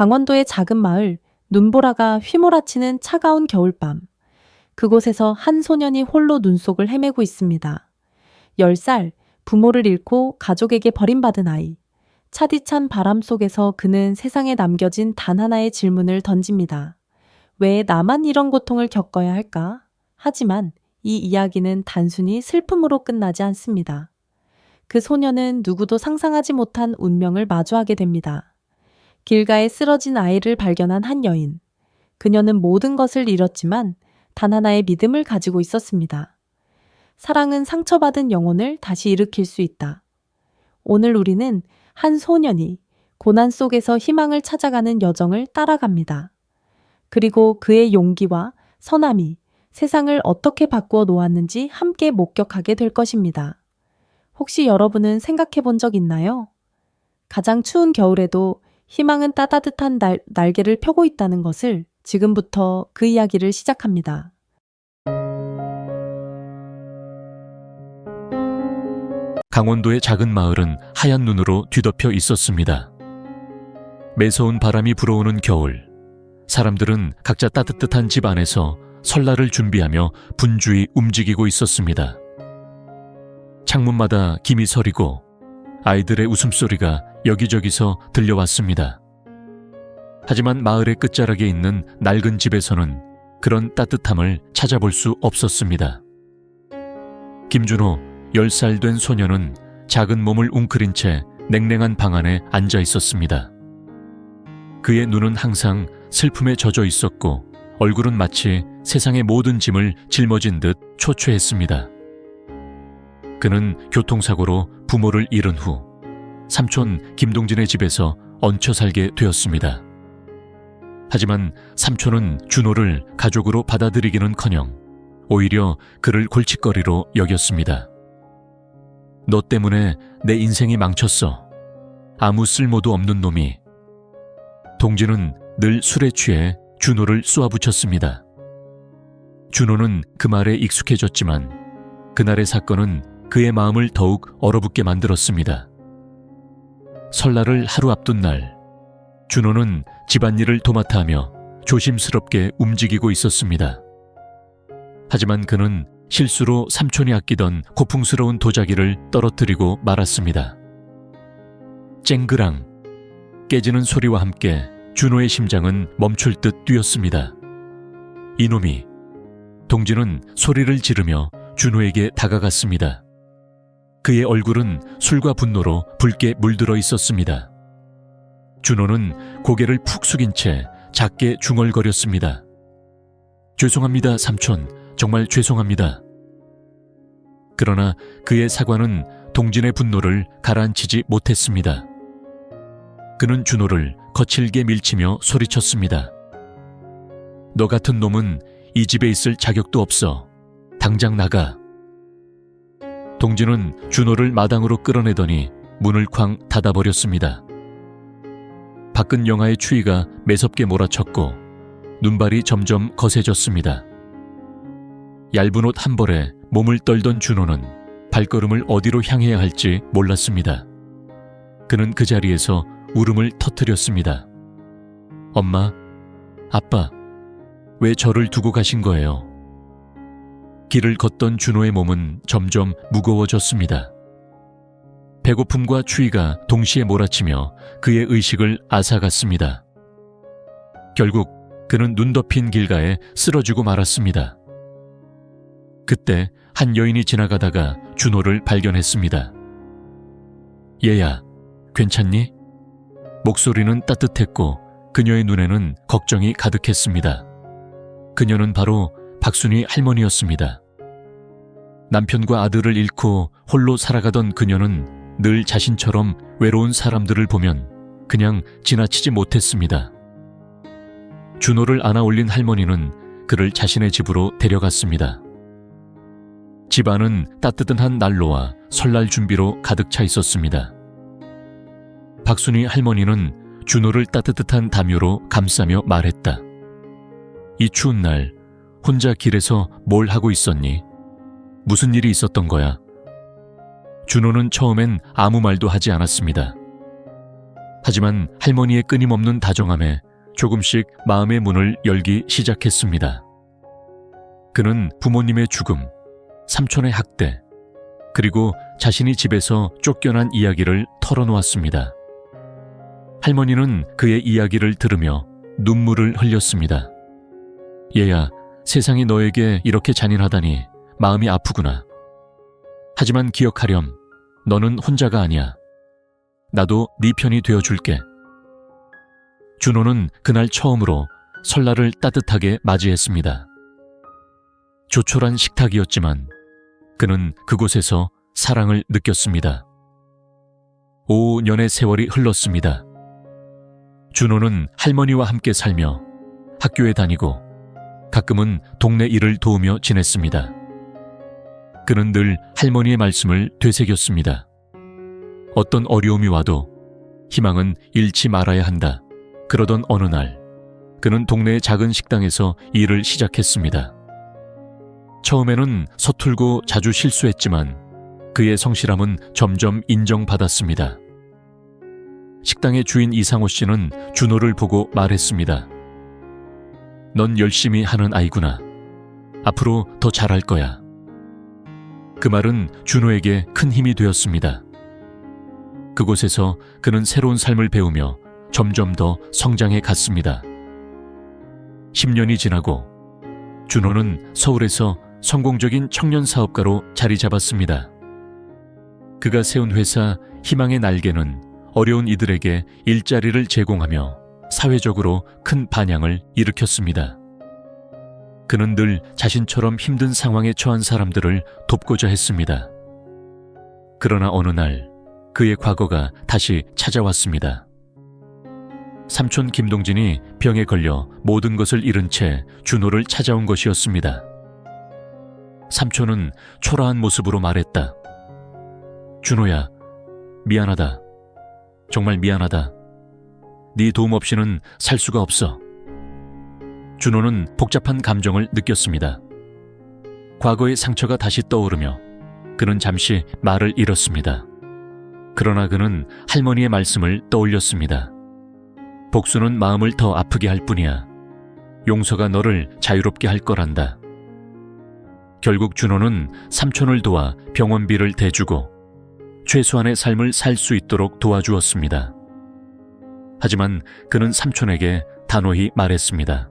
강원도의 작은 마을, 눈보라가 휘몰아치는 차가운 겨울밤. 그곳에서 한 소년이 홀로 눈 속을 헤매고 있습니다. 10살, 부모를 잃고 가족에게 버림받은 아이. 차디찬 바람 속에서 그는 세상에 남겨진 단 하나의 질문을 던집니다. 왜 나만 이런 고통을 겪어야 할까? 하지만 이 이야기는 단순히 슬픔으로 끝나지 않습니다. 그 소년은 누구도 상상하지 못한 운명을 마주하게 됩니다. 길가에 쓰러진 아이를 발견한 한 여인. 그녀는 모든 것을 잃었지만 단 하나의 믿음을 가지고 있었습니다. 사랑은 상처받은 영혼을 다시 일으킬 수 있다. 오늘 우리는 한 소년이 고난 속에서 희망을 찾아가는 여정을 따라갑니다. 그리고 그의 용기와 선함이 세상을 어떻게 바꾸어 놓았는지 함께 목격하게 될 것입니다. 혹시 여러분은 생각해 본 적 있나요? 가장 추운 겨울에도 희망은 따뜻한 날개를 펴고 있다는 것을 지금부터 그 이야기를 시작합니다. 강원도의 작은 마을은 하얀 눈으로 뒤덮여 있었습니다. 매서운 바람이 불어오는 겨울, 사람들은 각자 따뜻한 집 안에서 설날을 준비하며 분주히 움직이고 있었습니다. 창문마다 김이 서리고 아이들의 웃음소리가 여기저기서 들려왔습니다. 하지만 마을의 끝자락에 있는 낡은 집에서는 그런 따뜻함을 찾아볼 수 없었습니다. 김준호, 10살 된 소녀는 작은 몸을 웅크린 채 냉랭한 방 안에 앉아 있었습니다. 그의 눈은 항상 슬픔에 젖어 있었고 얼굴은 마치 세상의 모든 짐을 짊어진 듯 초췌했습니다. 그는 교통사고로 부모를 잃은 후 삼촌 김동진의 집에서 얹혀 살게 되었습니다. 하지만 삼촌은 준호를 가족으로 받아들이기는커녕 오히려 그를 골칫거리로 여겼습니다. 너 때문에 내 인생이 망쳤어. 아무 쓸모도 없는 놈이. 동진은 늘 술에 취해 준호를 쏘아붙였습니다. 준호는 그 말에 익숙해졌지만 그날의 사건은 그의 마음을 더욱 얼어붙게 만들었습니다. 설날을 하루 앞둔 날, 준호는 집안일을 도맡아 하며 조심스럽게 움직이고 있었습니다. 하지만 그는 실수로 삼촌이 아끼던 고풍스러운 도자기를 떨어뜨리고 말았습니다. 쨍그랑 깨지는 소리와 함께 준호의 심장은 멈출 듯 뛰었습니다. 이놈이. 동진은 소리를 지르며 준호에게 다가갔습니다. 그의 얼굴은 술과 분노로 붉게 물들어 있었습니다. 준호는 고개를 푹 숙인 채 작게 중얼거렸습니다. 죄송합니다, 삼촌. 정말 죄송합니다. 그러나 그의 사과는 동진의 분노를 가라앉히지 못했습니다. 그는 준호를 거칠게 밀치며 소리쳤습니다. 너 같은 놈은 이 집에 있을 자격도 없어. 당장 나가. 동진은 준호를 마당으로 끌어내더니 문을 쾅 닫아버렸습니다. 밖은 영하의 추위가 매섭게 몰아쳤고 눈발이 점점 거세졌습니다. 얇은 옷 한 벌에 몸을 떨던 준호는 발걸음을 어디로 향해야 할지 몰랐습니다. 그는 그 자리에서 울음을 터뜨렸습니다. 엄마, 아빠, 왜 저를 두고 가신 거예요? 길을 걷던 준호의 몸은 점점 무거워졌습니다. 배고픔과 추위가 동시에 몰아치며 그의 의식을 앗아갔습니다. 결국 그는 눈 덮인 길가에 쓰러지고 말았습니다. 그때 한 여인이 지나가다가 준호를 발견했습니다. 얘야, 괜찮니? 목소리는 따뜻했고 그녀의 눈에는 걱정이 가득했습니다. 그녀는 바로 박순희 할머니였습니다. 남편과 아들을 잃고 홀로 살아가던 그녀는 늘 자신처럼 외로운 사람들을 보면 그냥 지나치지 못했습니다. 준호를 안아 올린 할머니는 그를 자신의 집으로 데려갔습니다. 집 안은 따뜻한 난로와 설날 준비로 가득 차 있었습니다. 박순희 할머니는 준호를 따뜻한 담요로 감싸며 말했다. 이 추운 날 혼자 길에서 뭘 하고 있었니? 무슨 일이 있었던 거야? 준호는 처음엔 아무 말도 하지 않았습니다. 하지만 할머니의 끊임없는 다정함에 조금씩 마음의 문을 열기 시작했습니다. 그는 부모님의 죽음, 삼촌의 학대, 그리고 자신이 집에서 쫓겨난 이야기를 털어놓았습니다. 할머니는 그의 이야기를 들으며 눈물을 흘렸습니다. 얘야, 세상이 너에게 이렇게 잔인하다니 마음이 아프구나. 하지만 기억하렴, 너는 혼자가 아니야. 나도 네 편이 되어줄게. 준호는 그날 처음으로 설날을 따뜻하게 맞이했습니다. 조촐한 식탁이었지만 그는 그곳에서 사랑을 느꼈습니다. 5년의 세월이 흘렀습니다. 준호는 할머니와 함께 살며 학교에 다니고 가끔은 동네 일을 도우며 지냈습니다. 그는 늘 할머니의 말씀을 되새겼습니다. 어떤 어려움이 와도 희망은 잃지 말아야 한다. 그러던 어느 날 그는 동네의 작은 식당에서 일을 시작했습니다. 처음에는 서툴고 자주 실수했지만 그의 성실함은 점점 인정받았습니다. 식당의 주인 이상호 씨는 준호를 보고 말했습니다. 넌 열심히 하는 아이구나. 앞으로 더 잘할 거야. 그 말은 준호에게 큰 힘이 되었습니다. 그곳에서 그는 새로운 삶을 배우며 점점 더 성장해 갔습니다. 10년이 지나고 준호는 서울에서 성공적인 청년 사업가로 자리 잡았습니다. 그가 세운 회사 희망의 날개는 어려운 이들에게 일자리를 제공하며 사회적으로 큰 반향을 일으켰습니다. 그는 늘 자신처럼 힘든 상황에 처한 사람들을 돕고자 했습니다. 그러나 어느 날 그의 과거가 다시 찾아왔습니다. 삼촌 김동진이 병에 걸려 모든 것을 잃은 채 준호를 찾아온 것이었습니다. 삼촌은 초라한 모습으로 말했다. 준호야, 미안하다. 정말 미안하다. 네 도움 없이는 살 수가 없어. 준호는 복잡한 감정을 느꼈습니다. 과거의 상처가 다시 떠오르며 그는 잠시 말을 잃었습니다. 그러나 그는 할머니의 말씀을 떠올렸습니다. 복수는 마음을 더 아프게 할 뿐이야. 용서가 너를 자유롭게 할 거란다. 결국 준호는 삼촌을 도와 병원비를 대주고 최소한의 삶을 살 수 있도록 도와주었습니다. 하지만 그는 삼촌에게 단호히 말했습니다.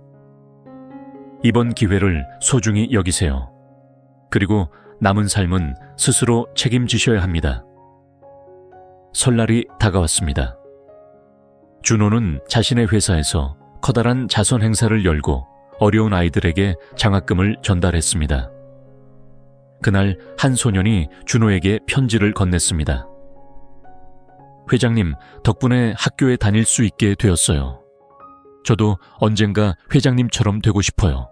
이번 기회를 소중히 여기세요. 그리고 남은 삶은 스스로 책임지셔야 합니다. 설날이 다가왔습니다. 준호는 자신의 회사에서 커다란 자선 행사를 열고 어려운 아이들에게 장학금을 전달했습니다. 그날 한 소년이 준호에게 편지를 건넸습니다. 회장님, 덕분에 학교에 다닐 수 있게 되었어요. 저도 언젠가 회장님처럼 되고 싶어요.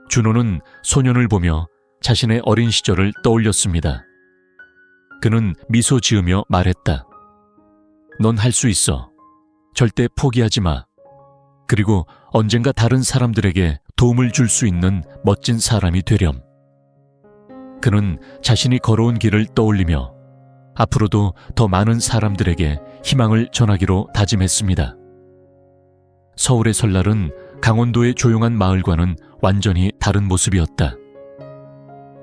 준호는 소년을 보며 자신의 어린 시절을 떠올렸습니다. 그는 미소 지으며 말했다. 넌 할 수 있어. 절대 포기하지 마. 그리고 언젠가 다른 사람들에게 도움을 줄 수 있는 멋진 사람이 되렴. 그는 자신이 걸어온 길을 떠올리며 앞으로도 더 많은 사람들에게 희망을 전하기로 다짐했습니다. 서울의 설날은 강원도의 조용한 마을과는 완전히 다른 모습이었다.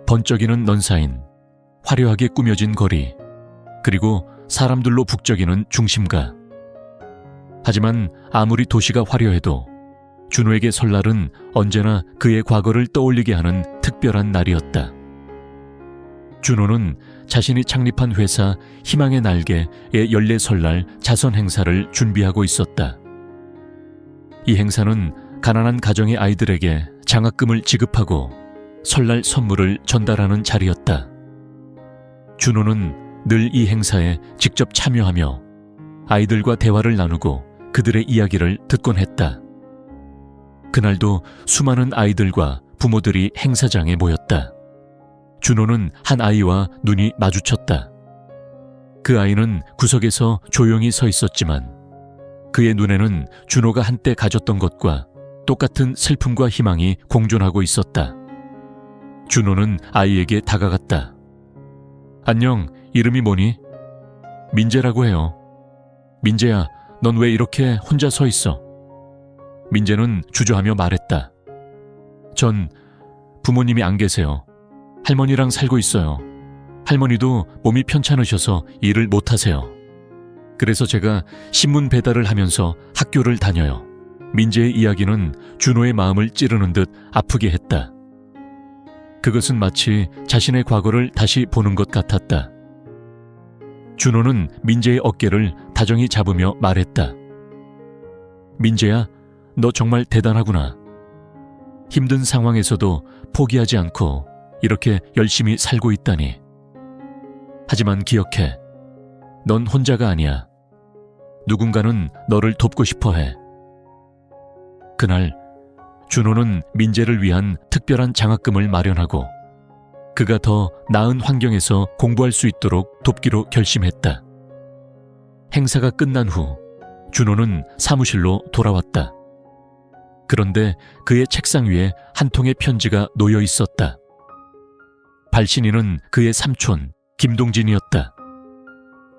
번쩍이는 넌사인, 화려하게 꾸며진 거리, 그리고 사람들로 북적이는 중심가. 하지만 아무리 도시가 화려해도 준호에게 설날은 언제나 그의 과거를 떠올리게 하는 특별한 날이었다. 준호는 자신이 창립한 회사 희망의 날개의 연례 설날 자선 행사를 준비하고 있었다. 이 행사는 가난한 가정의 아이들에게 장학금을 지급하고 설날 선물을 전달하는 자리였다. 준호는 늘 이 행사에 직접 참여하며 아이들과 대화를 나누고 그들의 이야기를 듣곤 했다. 그날도 수많은 아이들과 부모들이 행사장에 모였다. 준호는 한 아이와 눈이 마주쳤다. 그 아이는 구석에서 조용히 서 있었지만 그의 눈에는 준호가 한때 가졌던 것과 똑같은 슬픔과 희망이 공존하고 있었다. 준호는 아이에게 다가갔다. 안녕, 이름이 뭐니? 민재라고 해요. 민재야, 넌 왜 이렇게 혼자 서 있어? 민재는 주저하며 말했다. 전 부모님이 안 계세요. 할머니랑 살고 있어요. 할머니도 몸이 편찮으셔서 일을 못 하세요. 그래서 제가 신문 배달을 하면서 학교를 다녀요. 민재의 이야기는 준호의 마음을 찌르는 듯 아프게 했다. 그것은 마치 자신의 과거를 다시 보는 것 같았다. 준호는 민재의 어깨를 다정히 잡으며 말했다. 민재야, 너 정말 대단하구나. 힘든 상황에서도 포기하지 않고 이렇게 열심히 살고 있다니. 하지만 기억해. 넌 혼자가 아니야. 누군가는 너를 돕고 싶어 해. 그날 준호는 민재를 위한 특별한 장학금을 마련하고 그가 더 나은 환경에서 공부할 수 있도록 돕기로 결심했다. 행사가 끝난 후 준호는 사무실로 돌아왔다. 그런데 그의 책상 위에 한 통의 편지가 놓여 있었다. 발신인은 그의 삼촌 김동진이었다.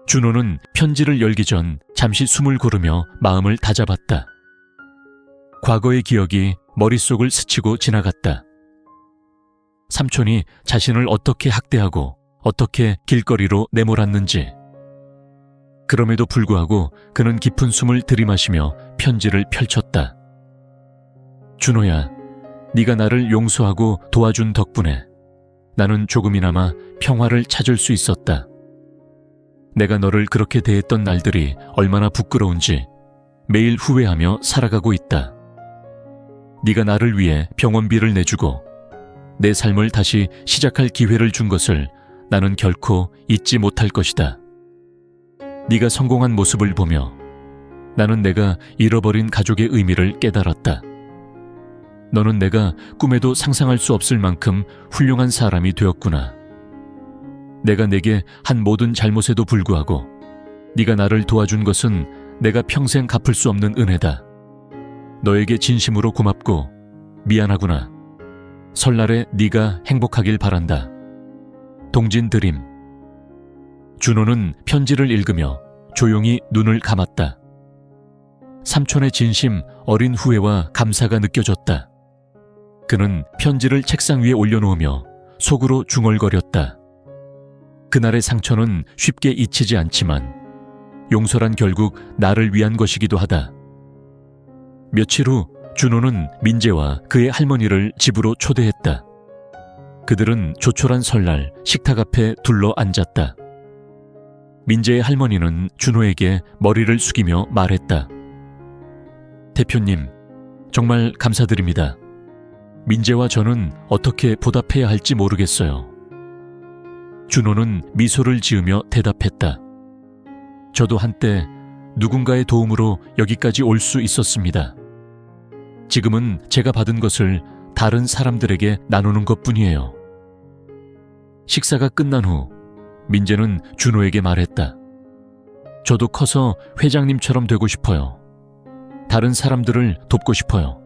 준호는 편지를 열기 전 잠시 숨을 고르며 마음을 다잡았다. 과거의 기억이 머릿속을 스치고 지나갔다. 삼촌이 자신을 어떻게 학대하고 어떻게 길거리로 내몰았는지. 그럼에도 불구하고 그는 깊은 숨을 들이마시며 편지를 펼쳤다. 준호야, 네가 나를 용서하고 도와준 덕분에 나는 조금이나마 평화를 찾을 수 있었다. 내가 너를 그렇게 대했던 날들이 얼마나 부끄러운지 매일 후회하며 살아가고 있다. 네가 나를 위해 병원비를 내주고 내 삶을 다시 시작할 기회를 준 것을 나는 결코 잊지 못할 것이다. 네가 성공한 모습을 보며 나는 내가 잃어버린 가족의 의미를 깨달았다. 너는 내가 꿈에도 상상할 수 없을 만큼 훌륭한 사람이 되었구나. 내가 내게 한 모든 잘못에도 불구하고 네가 나를 도와준 것은 내가 평생 갚을 수 없는 은혜다. 너에게 진심으로 고맙고 미안하구나. 설날에 네가 행복하길 바란다. 동진 드림. 준호는 편지를 읽으며 조용히 눈을 감았다. 삼촌의 진심, 어린 후회와 감사가 느껴졌다. 그는 편지를 책상 위에 올려놓으며 속으로 중얼거렸다. 그날의 상처는 쉽게 잊히지 않지만 용서란 결국 나를 위한 것이기도 하다. 며칠 후 준호는 민재와 그의 할머니를 집으로 초대했다. 그들은 조촐한 설날 식탁 앞에 둘러 앉았다. 민재의 할머니는 준호에게 머리를 숙이며 말했다. 대표님, 정말 감사드립니다. 민재와 저는 어떻게 보답해야 할지 모르겠어요. 준호는 미소를 지으며 대답했다. 저도 한때 누군가의 도움으로 여기까지 올 수 있었습니다. 지금은 제가 받은 것을 다른 사람들에게 나누는 것뿐이에요. 식사가 끝난 후 민재는 준호에게 말했다. 저도 커서 회장님처럼 되고 싶어요. 다른 사람들을 돕고 싶어요.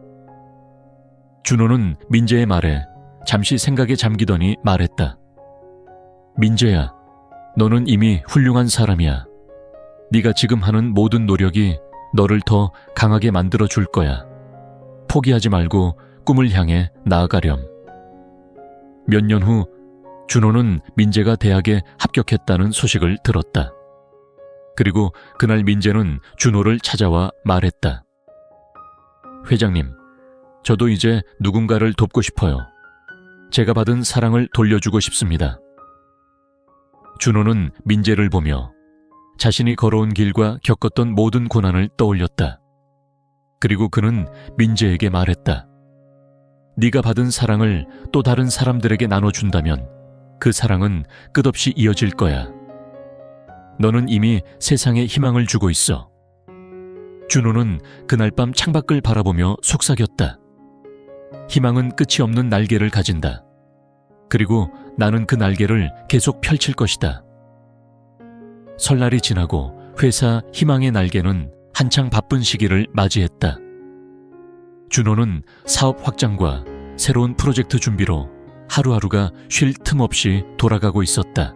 준호는 민재의 말에 잠시 생각에 잠기더니 말했다. 민재야, 너는 이미 훌륭한 사람이야. 네가 지금 하는 모든 노력이 너를 더 강하게 만들어 줄 거야. 포기하지 말고 꿈을 향해 나아가렴. 몇 년 후 준호는 민재가 대학에 합격했다는 소식을 들었다. 그리고 그날 민재는 준호를 찾아와 말했다. 회장님, 저도 이제 누군가를 돕고 싶어요. 제가 받은 사랑을 돌려주고 싶습니다. 준호는 민재를 보며 자신이 걸어온 길과 겪었던 모든 고난을 떠올렸다. 그리고 그는 민재에게 말했다. 네가 받은 사랑을 또 다른 사람들에게 나눠준다면 그 사랑은 끝없이 이어질 거야. 너는 이미 세상에 희망을 주고 있어. 준호는 그날 밤 창밖을 바라보며 속삭였다. 희망은 끝이 없는 날개를 가진다. 그리고 나는 그 날개를 계속 펼칠 것이다. 설날이 지나고 회사 희망의 날개는 한창 바쁜 시기를 맞이했다. 준호는 사업 확장과 새로운 프로젝트 준비로 하루하루가 쉴 틈 없이 돌아가고 있었다.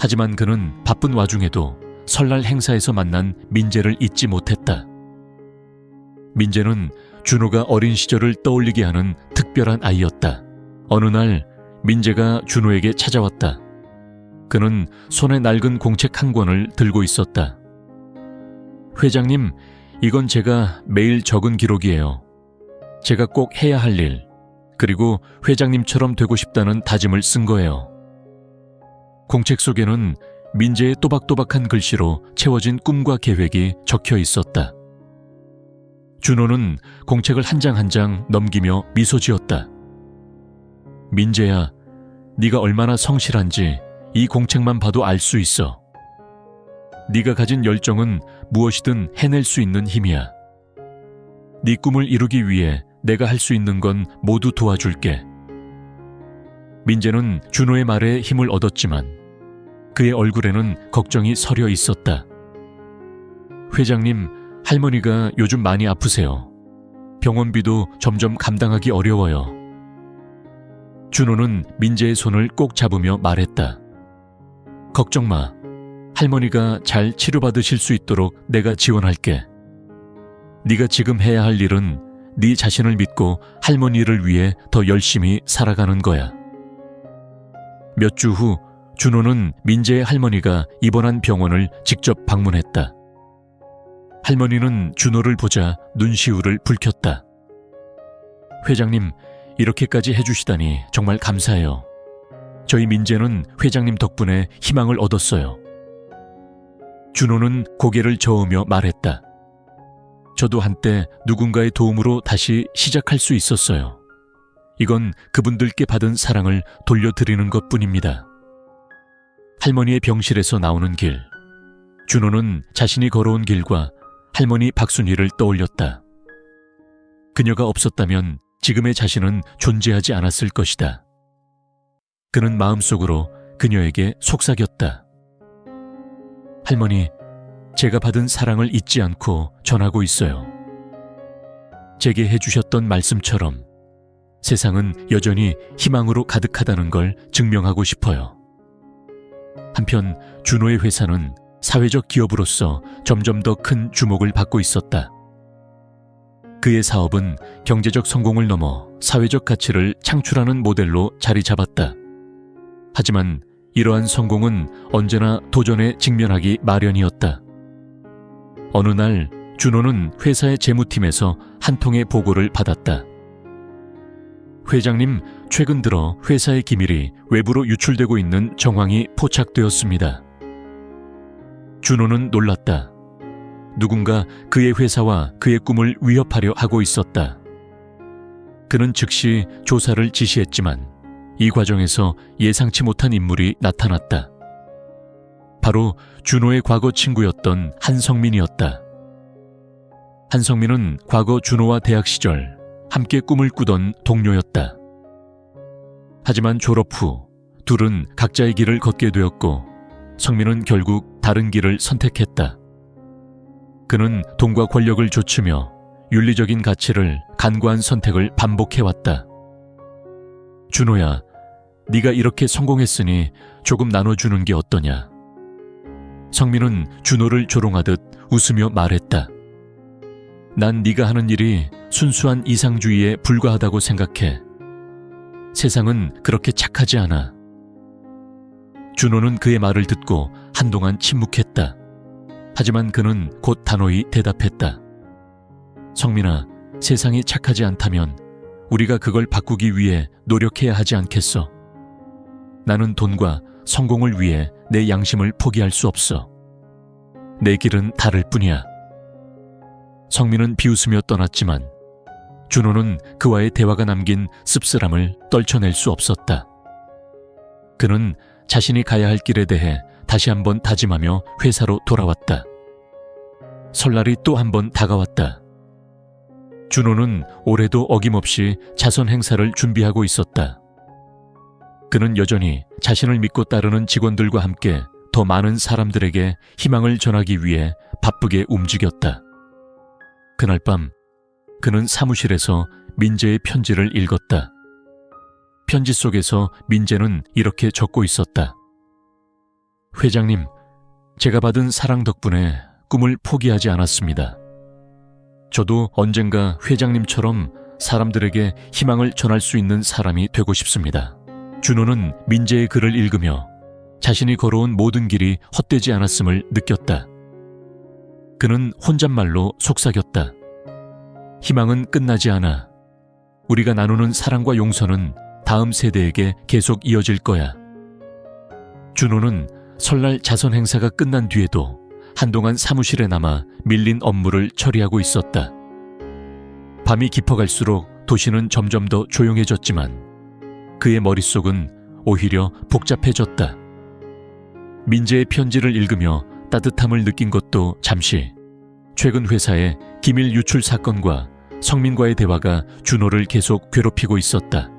하지만 그는 바쁜 와중에도 설날 행사에서 만난 민재를 잊지 못했다. 민재는 준호가 어린 시절을 떠올리게 하는 특별한 아이였다. 어느 날 민재가 준호에게 찾아왔다. 그는 손에 낡은 공책 한 권을 들고 있었다. 회장님, 이건 제가 매일 적은 기록이에요. 제가 꼭 해야 할 일, 그리고 회장님처럼 되고 싶다는 다짐을 쓴 거예요. 공책 속에는 민재의 또박또박한 글씨로 채워진 꿈과 계획이 적혀 있었다. 준호는 공책을 한 장 한 장 넘기며 미소 지었다. 민재야, 네가 얼마나 성실한지 이 공책만 봐도 알 수 있어. 네가 가진 열정은 무엇이든 해낼 수 있는 힘이야. 네 꿈을 이루기 위해 내가 할 수 있는 건 모두 도와줄게. 민재는 준호의 말에 힘을 얻었지만 그의 얼굴에는 걱정이 서려 있었다. 회장님, 할머니가 요즘 많이 아프세요. 병원비도 점점 감당하기 어려워요. 준호는 민재의 손을 꼭 잡으며 말했다. 걱정 마. 할머니가 잘 치료받으실 수 있도록 내가 지원할게. 네가 지금 해야 할 일은 네 자신을 믿고 할머니를 위해 더 열심히 살아가는 거야. 몇 주 후 준호는 민재의 할머니가 입원한 병원을 직접 방문했다. 할머니는 준호를 보자 눈시울을 붉혔다. 회장님, 이렇게까지 해주시다니 정말 감사해요. 저희 민재는 회장님 덕분에 희망을 얻었어요. 준호는 고개를 저으며 말했다. 저도 한때 누군가의 도움으로 다시 시작할 수 있었어요. 이건 그분들께 받은 사랑을 돌려드리는 것뿐입니다. 할머니의 병실에서 나오는 길, 준호는 자신이 걸어온 길과 할머니 박순희를 떠올렸다. 그녀가 없었다면 지금의 자신은 존재하지 않았을 것이다. 그는 마음속으로 그녀에게 속삭였다. 할머니, 제가 받은 사랑을 잊지 않고 전하고 있어요. 제게 해주셨던 말씀처럼 세상은 여전히 희망으로 가득하다는 걸 증명하고 싶어요. 한편 준호의 회사는 사회적 기업으로서 점점 더 큰 주목을 받고 있었다. 그의 사업은 경제적 성공을 넘어 사회적 가치를 창출하는 모델로 자리 잡았다. 하지만 이러한 성공은 언제나 도전에 직면하기 마련이었다. 어느 날 준호는 회사의 재무팀에서 한 통의 보고를 받았다. 회장님, 최근 들어 회사의 기밀이 외부로 유출되고 있는 정황이 포착되었습니다. 준호는 놀랐다. 누군가 그의 회사와 그의 꿈을 위협하려 하고 있었다. 그는 즉시 조사를 지시했지만 이 과정에서 예상치 못한 인물이 나타났다. 바로 준호의 과거 친구였던 한성민이었다. 한성민은 과거 준호와 대학 시절 함께 꿈을 꾸던 동료였다. 하지만 졸업 후 둘은 각자의 길을 걷게 되었고 성민은 결국 다른 길을 선택했다. 그는 돈과 권력을 좇으며 윤리적인 가치를 간과한 선택을 반복해왔다. 준호야, 네가 이렇게 성공했으니 조금 나눠주는 게 어떠냐? 성민은 준호를 조롱하듯 웃으며 말했다. 난 네가 하는 일이 순수한 이상주의에 불과하다고 생각해. 세상은 그렇게 착하지 않아. 준호는 그의 말을 듣고 한동안 침묵했다. 하지만 그는 곧 단호히 대답했다. 성민아, 세상이 착하지 않다면 우리가 그걸 바꾸기 위해 노력해야 하지 않겠어? 나는 돈과 성공을 위해 내 양심을 포기할 수 없어. 내 길은 다를 뿐이야. 성민은 비웃으며 떠났지만 준호는 그와의 대화가 남긴 씁쓸함을 떨쳐낼 수 없었다. 그는 자신이 가야 할 길에 대해 다시 한번 다짐하며 회사로 돌아왔다. 설날이 또 한 번 다가왔다. 준호는 올해도 어김없이 자선 행사를 준비하고 있었다. 그는 여전히 자신을 믿고 따르는 직원들과 함께 더 많은 사람들에게 희망을 전하기 위해 바쁘게 움직였다. 그날 밤 그는 사무실에서 민재의 편지를 읽었다. 편지 속에서 민재는 이렇게 적고 있었다. 회장님, 제가 받은 사랑 덕분에 꿈을 포기하지 않았습니다. 저도 언젠가 회장님처럼 사람들에게 희망을 전할 수 있는 사람이 되고 싶습니다. 준호는 민재의 글을 읽으며 자신이 걸어온 모든 길이 헛되지 않았음을 느꼈다. 그는 혼잣말로 속삭였다. 희망은 끝나지 않아. 우리가 나누는 사랑과 용서는 다음 세대에게 계속 이어질 거야. 준호는 설날 자선 행사가 끝난 뒤에도 한동안 사무실에 남아 밀린 업무를 처리하고 있었다. 밤이 깊어갈수록 도시는 점점 더 조용해졌지만 그의 머릿속은 오히려 복잡해졌다. 민재의 편지를 읽으며 따뜻함을 느낀 것도 잠시. 최근 회사의 기밀 유출 사건과 성민과의 대화가 준호를 계속 괴롭히고 있었다.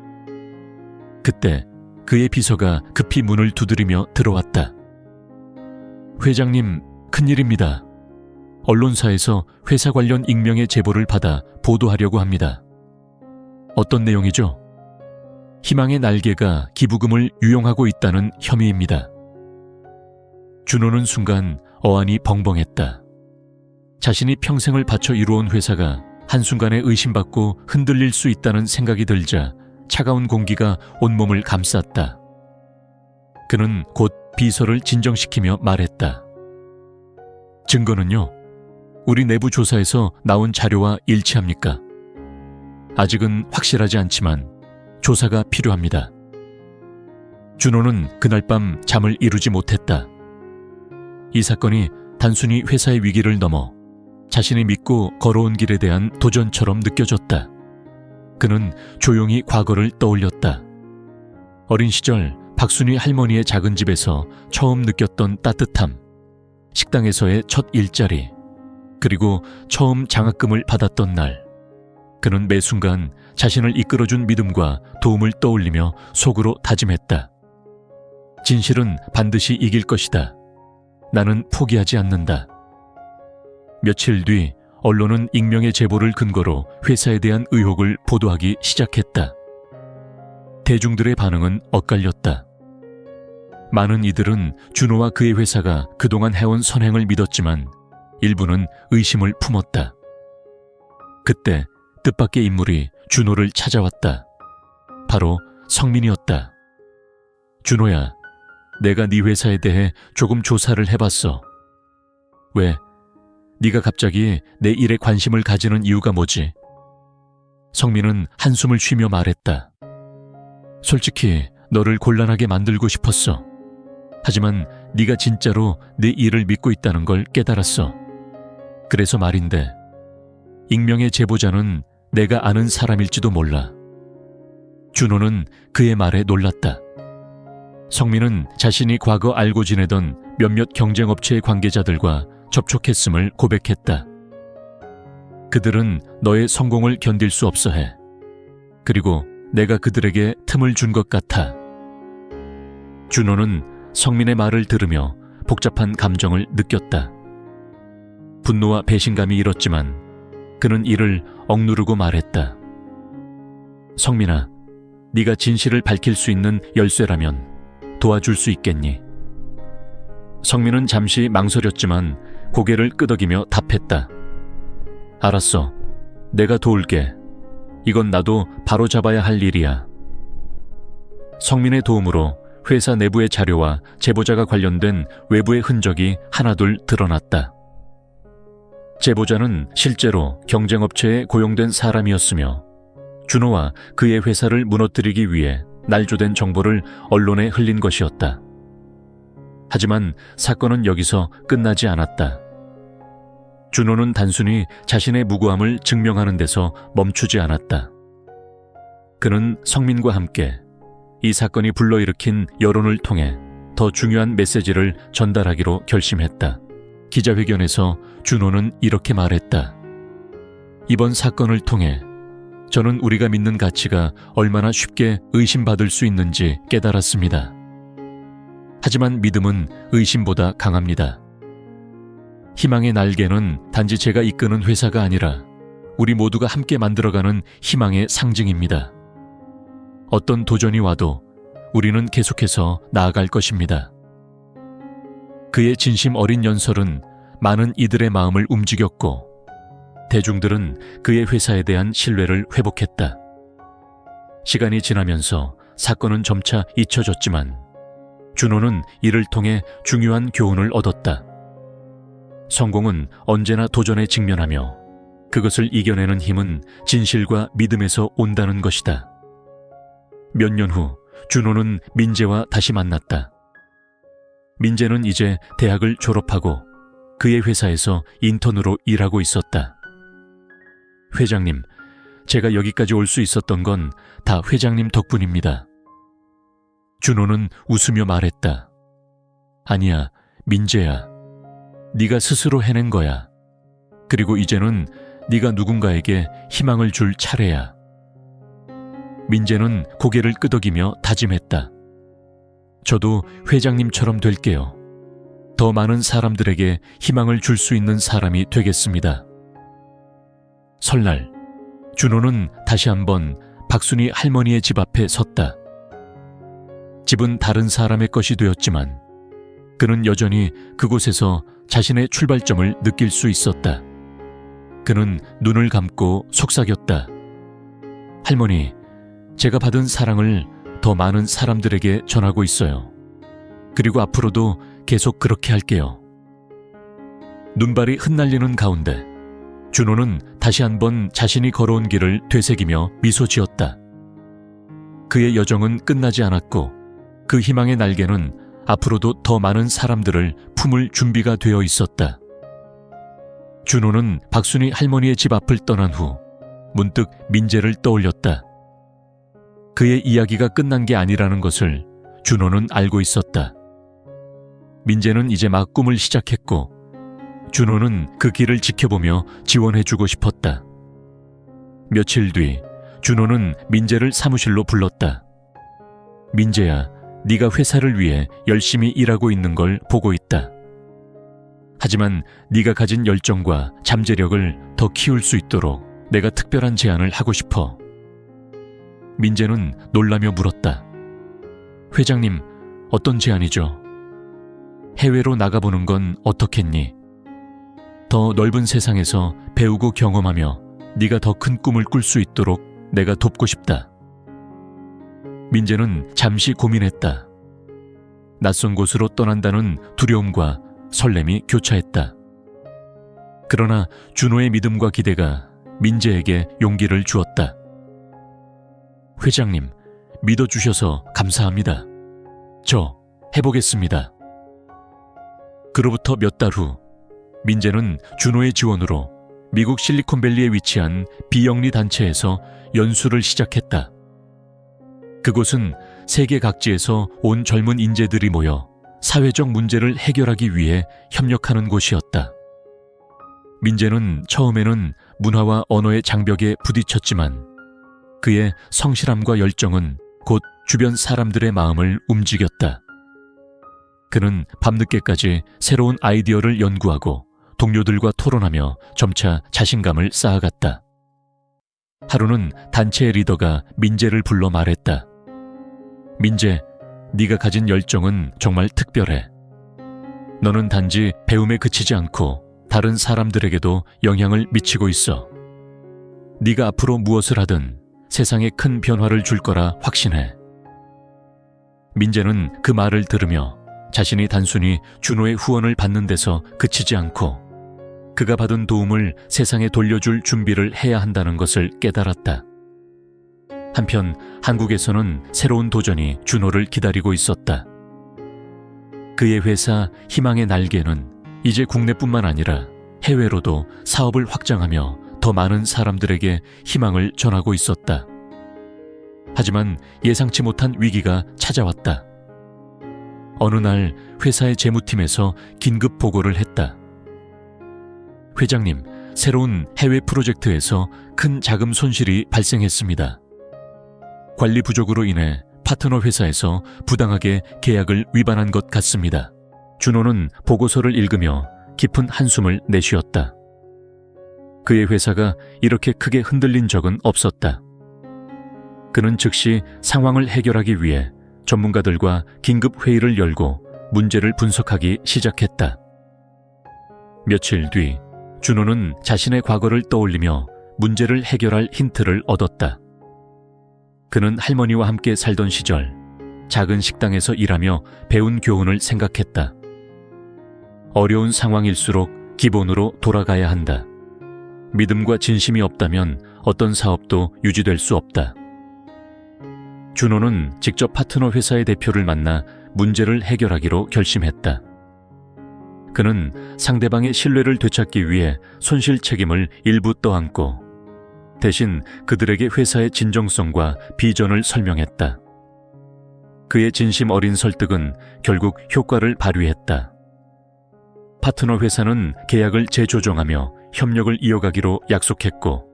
그때 그의 비서가 급히 문을 두드리며 들어왔다. 회장님, 큰일입니다. 언론사에서 회사 관련 익명의 제보를 받아 보도하려고 합니다. 어떤 내용이죠? 희망의 날개가 기부금을 유용하고 있다는 혐의입니다. 준호는 순간 어안이 벙벙했다. 자신이 평생을 바쳐 이루어온 회사가 한순간에 의심받고 흔들릴 수 있다는 생각이 들자 차가운 공기가 온몸을 감쌌다. 그는 곧 비서를 진정시키며 말했다. 증거는요? 우리 내부 조사에서 나온 자료와 일치합니까? 아직은 확실하지 않지만 조사가 필요합니다. 준호는 그날 밤 잠을 이루지 못했다. 이 사건이 단순히 회사의 위기를 넘어 자신이 믿고 걸어온 길에 대한 도전처럼 느껴졌다. 그는 조용히 과거를 떠올렸다. 어린 시절 박순희 할머니의 작은 집에서 처음 느꼈던 따뜻함, 식당에서의 첫 일자리, 그리고 처음 장학금을 받았던 날. 그는 매 순간 자신을 이끌어준 믿음과 도움을 떠올리며 속으로 다짐했다. 진실은 반드시 이길 것이다. 나는 포기하지 않는다. 며칠 뒤 언론은 익명의 제보를 근거로 회사에 대한 의혹을 보도하기 시작했다. 대중들의 반응은 엇갈렸다. 많은 이들은 준호와 그의 회사가 그동안 해온 선행을 믿었지만 일부는 의심을 품었다. 그때 뜻밖의 인물이 준호를 찾아왔다. 바로 성민이었다. 준호야, 내가 네 회사에 대해 조금 조사를 해봤어. 왜? 네가 갑자기 내 일에 관심을 가지는 이유가 뭐지? 성민은 한숨을 쉬며 말했다. 솔직히 너를 곤란하게 만들고 싶었어. 하지만 네가 진짜로 내 일을 믿고 있다는 걸 깨달았어. 그래서 말인데, 익명의 제보자는 내가 아는 사람일지도 몰라. 준호는 그의 말에 놀랐다. 성민은 자신이 과거 알고 지내던 몇몇 경쟁업체의 관계자들과 접촉했음을 고백했다. 그들은 너의 성공을 견딜 수 없어 해. 그리고 내가 그들에게 틈을 준 것 같아. 준호는 성민의 말을 들으며 복잡한 감정을 느꼈다. 분노와 배신감이 일었지만 그는 이를 억누르고 말했다. 성민아, 네가 진실을 밝힐 수 있는 열쇠라면 도와줄 수 있겠니? 성민은 잠시 망설였지만 고개를 끄덕이며 답했다. 알았어. 내가 도울게. 이건 나도 바로잡아야 할 일이야. 성민의 도움으로 회사 내부의 자료와 제보자가 관련된 외부의 흔적이 하나둘 드러났다. 제보자는 실제로 경쟁업체에 고용된 사람이었으며 준호와 그의 회사를 무너뜨리기 위해 날조된 정보를 언론에 흘린 것이었다. 하지만 사건은 여기서 끝나지 않았다. 준호는 단순히 자신의 무고함을 증명하는 데서 멈추지 않았다. 그는 성민과 함께 이 사건이 불러일으킨 여론을 통해 더 중요한 메시지를 전달하기로 결심했다. 기자회견에서 준호는 이렇게 말했다. 이번 사건을 통해 저는 우리가 믿는 가치가 얼마나 쉽게 의심받을 수 있는지 깨달았습니다. 하지만 믿음은 의심보다 강합니다. 희망의 날개는 단지 제가 이끄는 회사가 아니라 우리 모두가 함께 만들어가는 희망의 상징입니다. 어떤 도전이 와도 우리는 계속해서 나아갈 것입니다. 그의 진심 어린 연설은 많은 이들의 마음을 움직였고 대중들은 그의 회사에 대한 신뢰를 회복했다. 시간이 지나면서 사건은 점차 잊혀졌지만 준호는 이를 통해 중요한 교훈을 얻었다. 성공은 언제나 도전에 직면하며 그것을 이겨내는 힘은 진실과 믿음에서 온다는 것이다. 몇 년 후 준호는 민재와 다시 만났다. 민재는 이제 대학을 졸업하고 그의 회사에서 인턴으로 일하고 있었다. 회장님, 제가 여기까지 올 수 있었던 건 다 회장님 덕분입니다. 준호는 웃으며 말했다. 아니야, 민재야. 네가 스스로 해낸 거야. 그리고 이제는 네가 누군가에게 희망을 줄 차례야. 민재는 고개를 끄덕이며 다짐했다. 저도 회장님처럼 될게요. 더 많은 사람들에게 희망을 줄 수 있는 사람이 되겠습니다. 설날, 준호는 다시 한번 박순이 할머니의 집 앞에 섰다. 집은 다른 사람의 것이 되었지만 그는 여전히 그곳에서 자신의 출발점을 느낄 수 있었다. 그는 눈을 감고 속삭였다. 할머니, 제가 받은 사랑을 더 많은 사람들에게 전하고 있어요. 그리고 앞으로도 계속 그렇게 할게요. 눈발이 흩날리는 가운데 준호는 다시 한번 자신이 걸어온 길을 되새기며 미소 지었다. 그의 여정은 끝나지 않았고 그 희망의 날개는 앞으로도 더 많은 사람들을 품을 준비가 되어 있었다. 준호는 박순이 할머니의 집 앞을 떠난 후 문득 민재를 떠올렸다. 그의 이야기가 끝난 게 아니라는 것을 준호는 알고 있었다. 민재는 이제 막 꿈을 시작했고 준호는 그 길을 지켜보며 지원해주고 싶었다. 며칠 뒤 준호는 민재를 사무실로 불렀다. 민재야, 네가 회사를 위해 열심히 일하고 있는 걸 보고 있다. 하지만 네가 가진 열정과 잠재력을 더 키울 수 있도록 내가 특별한 제안을 하고 싶어. 민재는 놀라며 물었다. 회장님, 어떤 제안이죠? 해외로 나가보는 건 어떻겠니? 더 넓은 세상에서 배우고 경험하며 네가 더 큰 꿈을 꿀 수 있도록 내가 돕고 싶다. 민재는 잠시 고민했다. 낯선 곳으로 떠난다는 두려움과 설렘이 교차했다. 그러나 준호의 믿음과 기대가 민재에게 용기를 주었다. 회장님, 믿어주셔서 감사합니다. 저 해보겠습니다. 그로부터 몇 달 후 민재는 준호의 지원으로 미국 실리콘밸리에 위치한 비영리 단체에서 연수를 시작했다. 그곳은 세계 각지에서 온 젊은 인재들이 모여 사회적 문제를 해결하기 위해 협력하는 곳이었다. 민재는 처음에는 문화와 언어의 장벽에 부딪혔지만 그의 성실함과 열정은 곧 주변 사람들의 마음을 움직였다. 그는 밤늦게까지 새로운 아이디어를 연구하고 동료들과 토론하며 점차 자신감을 쌓아갔다. 하루는 단체의 리더가 민재를 불러 말했다. 민재, 네가 가진 열정은 정말 특별해. 너는 단지 배움에 그치지 않고 다른 사람들에게도 영향을 미치고 있어. 네가 앞으로 무엇을 하든 세상에 큰 변화를 줄 거라 확신해. 민재는 그 말을 들으며 자신이 단순히 준호의 후원을 받는 데서 그치지 않고 그가 받은 도움을 세상에 돌려줄 준비를 해야 한다는 것을 깨달았다. 한편 한국에서는 새로운 도전이 준호를 기다리고 있었다. 그의 회사 희망의 날개는 이제 국내뿐만 아니라 해외로도 사업을 확장하며 더 많은 사람들에게 희망을 전하고 있었다. 하지만 예상치 못한 위기가 찾아왔다. 어느 날 회사의 재무팀에서 긴급 보고를 했다. 회장님, 새로운 해외 프로젝트에서 큰 자금 손실이 발생했습니다. 관리 부족으로 인해 파트너 회사에서 부당하게 계약을 위반한 것 같습니다. 준호는 보고서를 읽으며 깊은 한숨을 내쉬었다. 그의 회사가 이렇게 크게 흔들린 적은 없었다. 그는 즉시 상황을 해결하기 위해 전문가들과 긴급 회의를 열고 문제를 분석하기 시작했다. 며칠 뒤 준호는 자신의 과거를 떠올리며 문제를 해결할 힌트를 얻었다. 그는 할머니와 함께 살던 시절 작은 식당에서 일하며 배운 교훈을 생각했다. 어려운 상황일수록 기본으로 돌아가야 한다. 믿음과 진심이 없다면 어떤 사업도 유지될 수 없다. 준호는 직접 파트너 회사의 대표를 만나 문제를 해결하기로 결심했다. 그는 상대방의 신뢰를 되찾기 위해 손실 책임을 일부 떠안고 대신 그들에게 회사의 진정성과 비전을 설명했다. 그의 진심 어린 설득은 결국 효과를 발휘했다. 파트너 회사는 계약을 재조정하며 협력을 이어가기로 약속했고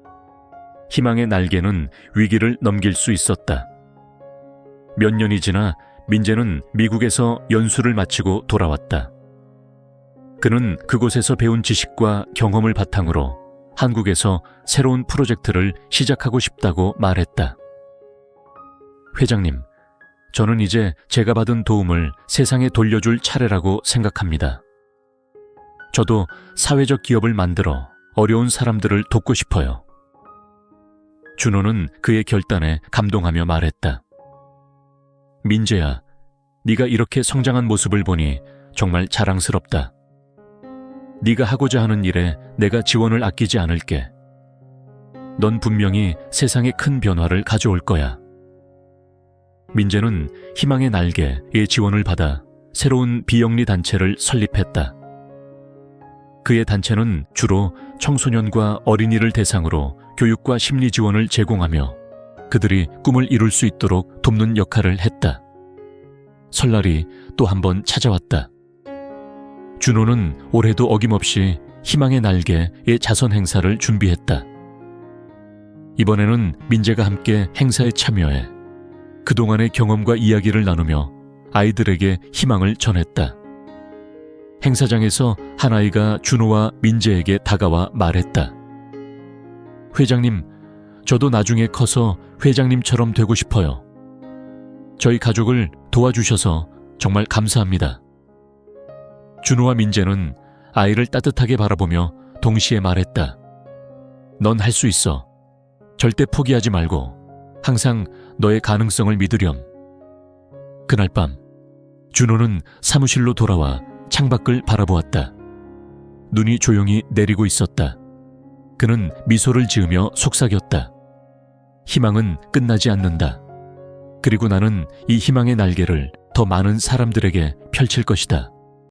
희망의 날개는 위기를 넘길 수 있었다. 몇 년이 지나 민재는 미국에서 연수를 마치고 돌아왔다. 그는 그곳에서 배운 지식과 경험을 바탕으로 한국에서 새로운 프로젝트를 시작하고 싶다고 말했다. 회장님, 저는 이제 제가 받은 도움을 세상에 돌려줄 차례라고 생각합니다. 저도 사회적 기업을 만들어 어려운 사람들을 돕고 싶어요. 준호는 그의 결단에 감동하며 말했다. 민재야, 네가 이렇게 성장한 모습을 보니 정말 자랑스럽다. 네가 하고자 하는 일에 내가 지원을 아끼지 않을게. 넌 분명히 세상에 큰 변화를 가져올 거야. 민재는 희망의 날개의 지원을 받아 새로운 비영리 단체를 설립했다. 그의 단체는 주로 청소년과 어린이를 대상으로 교육과 심리 지원을 제공하며 그들이 꿈을 이룰 수 있도록 돕는 역할을 했다. 설날이 또 한 번 찾아왔다. 준호는 올해도 어김없이 희망의 날개의 자선 행사를 준비했다. 이번에는 민재가 함께 행사에 참여해 그동안의 경험과 이야기를 나누며 아이들에게 희망을 전했다. 행사장에서 한 아이가 준호와 민재에게 다가와 말했다. 회장님, 저도 나중에 커서 회장님처럼 되고 싶어요. 저희 가족을 도와주셔서 정말 감사합니다. 준호와 민재는 아이를 따뜻하게 바라보며 동시에 말했다. 넌 할 수 있어. 절대 포기하지 말고 항상 너의 가능성을 믿으렴. 그날 밤 준호는 사무실로 돌아와 창밖을 바라보았다. 눈이 조용히 내리고 있었다. 그는 미소를 지으며 속삭였다. 희망은 끝나지 않는다. 그리고 나는 이 희망의 날개를 더 많은 사람들에게 펼칠 것이다.